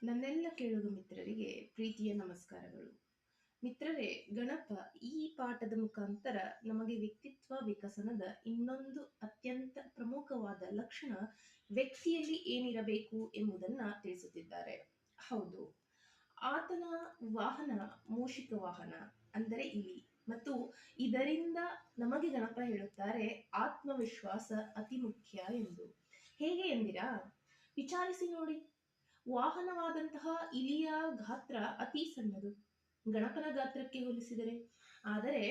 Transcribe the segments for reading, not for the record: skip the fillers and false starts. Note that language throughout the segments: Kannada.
ನನ್ನೆಲ್ಲ ಕೇಳುಗ ಮಿತ್ರರಿಗೆ ಪ್ರೀತಿಯ ನಮಸ್ಕಾರಗಳು. ಮಿತ್ರರೇ, ಗಣಪ ಈ ಪಾಠದ ಮುಖಾಂತರ ನಮಗೆ ವ್ಯಕ್ತಿತ್ವ ವಿಕಸನದ ಇನ್ನೊಂದು ಅತ್ಯಂತ ಪ್ರಮುಖವಾದ ಲಕ್ಷಣ ವ್ಯಕ್ತಿಯಲ್ಲಿ ಏನಿರಬೇಕು ಎಂಬುದನ್ನ ತಿಳಿಸುತ್ತಿದ್ದಾರೆ. ಹೌದು, ಆತನ ವಾಹನ ಮೂಷಿಕ ವಾಹನ ಅಂದರೆ ಇಲಿ. ಮತ್ತು ಇದರಿಂದ ನಮಗೆ ಗಣಪ ಹೇಳುತ್ತಾರೆ ಆತ್ಮವಿಶ್ವಾಸ ಅತಿ ಮುಖ್ಯ ಎಂದು. ಹೇಗೆ ಎಂದಿರಾ? ವಿಚಾರಿಸಿ ನೋಡಿ. ವಾಹನವಾದಂತಹ ಇಲಿಯ ಗಾತ್ರ ಅತಿ ಸಣ್ಣದು ಗಣಪನ ಗಾತ್ರಕ್ಕೆ ಹೋಲಿಸಿದರೆ. ಆದರೆ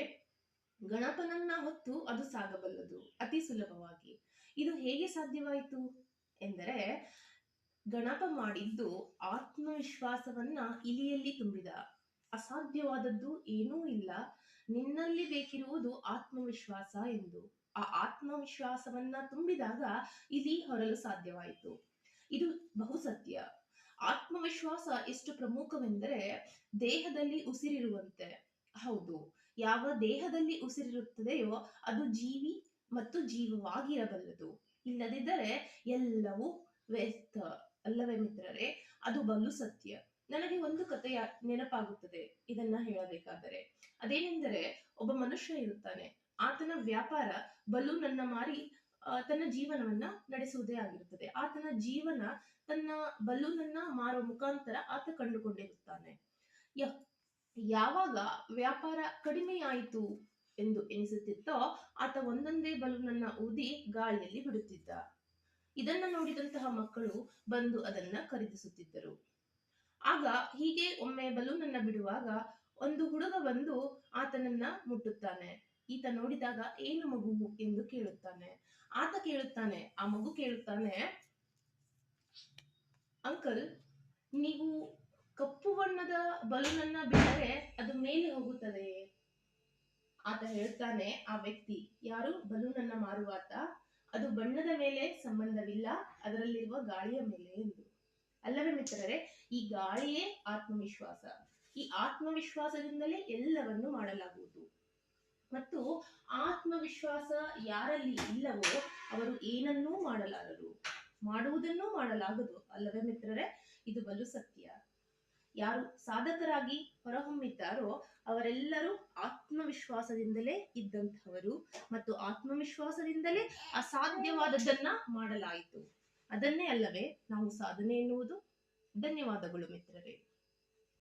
ಗಣಪನನ್ನ ಹೊತ್ತು ಅದು ಸಾಗಬಲ್ಲದು ಅತಿ ಸುಲಭವಾಗಿ. ಇದು ಹೇಗೆ ಸಾಧ್ಯವಾಯಿತು ಎಂದರೆ, ಗಣಪ ಮಾಡಿದ್ದು ಆತ್ಮವಿಶ್ವಾಸವನ್ನ ಇಲಿಯಲ್ಲಿ ತುಂಬಿದ. ಅಸಾಧ್ಯವಾದದ್ದು ಏನೂ ಇಲ್ಲ, ನಿನ್ನಲ್ಲಿ ಬೇಕಿರುವುದು ಆತ್ಮವಿಶ್ವಾಸ ಎಂದು. ಆ ಆತ್ಮವಿಶ್ವಾಸವನ್ನ ತುಂಬಿದಾಗ ಇಲಿ ಹೊರಲು ಸಾಧ್ಯವಾಯಿತು. ಇದು ಬಹು ಸತ್ಯ. ಆತ್ಮವಿಶ್ವಾಸ ಎಷ್ಟು ಪ್ರಮುಖವೆಂದರೆ ದೇಹದಲ್ಲಿ ಉಸಿರಿರುವಂತೆ. ಹೌದು, ಯಾವ ದೇಹದಲ್ಲಿ ಉಸಿರಿರುತ್ತದೆಯೋ ಅದು ಜೀವಿ ಮತ್ತು ಜೀವವಾಗಿರಬಲ್ಲದು. ಇಲ್ಲದಿದ್ದರೆ ಎಲ್ಲವೂ ವ್ಯರ್ಥ, ಅಲ್ಲವೇ ಮಿತ್ರರೇ? ಅದು ಬಲು ಸತ್ಯ. ನನಗೆ ಒಂದು ಕಥೆಯ ನೆನಪಾಗುತ್ತದೆ ಇದನ್ನ ಹೇಳಬೇಕಾದರೆ. ಅದೇನೆಂದರೆ, ಒಬ್ಬ ಮನುಷ್ಯ ಇರುತ್ತಾನೆ. ಆತನ ವ್ಯಾಪಾರ ಬಲೂನನ್ನ ಮಾರಿ ತನ್ನ ಜೀವನವನ್ನ ನಡೆಸುವುದೇ ಆಗಿರುತ್ತದೆ. ಆತನ ಜೀವನ ತನ್ನ ಬಲೂನನ್ನ ಮಾರುವ ಮುಖಾಂತರ ಆತ ಕಂಡುಕೊಂಡಿರುತ್ತಾನೆ. ಯಾವಾಗ ವ್ಯಾಪಾರ ಕಡಿಮೆಯಾಯಿತು ಎಂದು ಎನಿಸುತ್ತಿತ್ತೋ ಆತ ಒಂದೊಂದೇ ಬಲೂನನ್ನ ಊದಿ ಗಾಳಿಯಲ್ಲಿ ಬಿಡುತ್ತಿದ್ದ. ಇದನ್ನ ನೋಡಿದಂತಹ ಮಕ್ಕಳು ಬಂದು ಅದನ್ನ ಖರೀದಿಸುತ್ತಿದ್ದರು. ಆಗ ಹೀಗೆ ಒಮ್ಮೆ ಬಲೂನನ್ನ ಬಿಡುವಾಗ ಒಂದು ಹುಡುಗ ಬಂದು ಆತನನ್ನ ಮುಟ್ಟುತ್ತಾನೆ. ಈತ ನೋಡಿದಾಗ ಏನು ಮಗು ಎಂದು ಕೇಳುತ್ತಾನೆ. ಆ ಮಗು ಕೇಳುತ್ತಾನೆ, ಅಂಕಲ್, ನೀವು ಕಪ್ಪು ಬಣ್ಣದ ಬಲೂನನ್ನ ಬಿಟ್ಟರೆ ಅದು ಮೇಲೆ ಹೋಗುತ್ತದೆಯೇ? ಆತ ಹೇಳ್ತಾನೆ, ಆ ವ್ಯಕ್ತಿ ಯಾರು ಬಲೂನನ್ನ ಮಾರುವಾತ, ಅದು ಬಣ್ಣದ ಮೇಲೆ ಸಂಬಂಧವಿಲ್ಲ, ಅದರಲ್ಲಿರುವ ಗಾಳಿಯ ಮೇಲೆ ಎಂದು. ಅಲ್ಲವೇ ಮಿತ್ರರೇ? ಈ ಗಾಳಿಯೇ ಆತ್ಮವಿಶ್ವಾಸ. ಈ ಆತ್ಮವಿಶ್ವಾಸದಿಂದಲೇ ಎಲ್ಲವನ್ನು ಮಾಡಲಾಗುವುದು. ಮತ್ತು ಆತ್ಮವಿಶ್ವಾಸ ಯಾರಲ್ಲಿ ಇಲ್ಲವೋ ಅವರು ಏನನ್ನೂ ಮಾಡಲಾರರು, ಮಾಡುವುದನ್ನೂ ಮಾಡಲಾಗದು. ಅಲ್ಲವೇ ಮಿತ್ರರೇ? ಇದು ಬಲು ಸತ್ಯ. ಯಾರು ಸಾಧಕರಾಗಿ ಹೊರಹೊಮ್ಮಿದ್ದಾರೋ ಅವರೆಲ್ಲರೂ ಆತ್ಮವಿಶ್ವಾಸದಿಂದಲೇ ಇದ್ದಂಥವರು ಮತ್ತು ಆತ್ಮವಿಶ್ವಾಸದಿಂದಲೇ ಅಸಾಧ್ಯವಾದದ್ದನ್ನ ಮಾಡಲಾಯಿತು. ಅದನ್ನೇ ಅಲ್ಲವೇ ನಾವು ಸಾಧನೆ ಎನ್ನುವುದು. ಧನ್ಯವಾದಗಳು ಮಿತ್ರರೇ.